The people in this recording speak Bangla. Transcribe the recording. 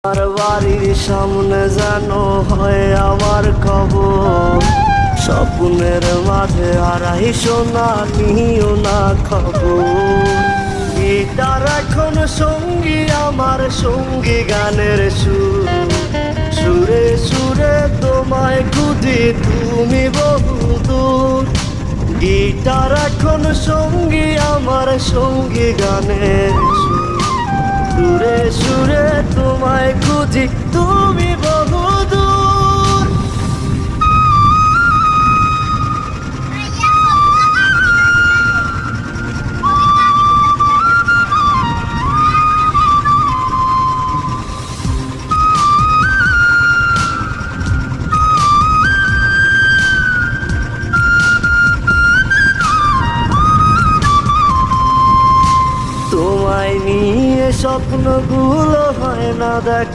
আমার বাড়ির সামনে যেন হয় আমার খবর, স্বপ্নের মাঝে হারাই সোনা নিও না খবর। গিটার এখন সঙ্গী আমার, সঙ্গী গানের সুর, সুরে সুরে তোমায় খুঁজি তুমি বহুদূর। গিটার এখন সঙ্গী আমার, সঙ্গী গানের সুর, সুরে সুরে তোমায় খুঁজি তুমি বহুদূর। তোমায় নিয়ে স্বপ্নগুলো হয় না দেখা।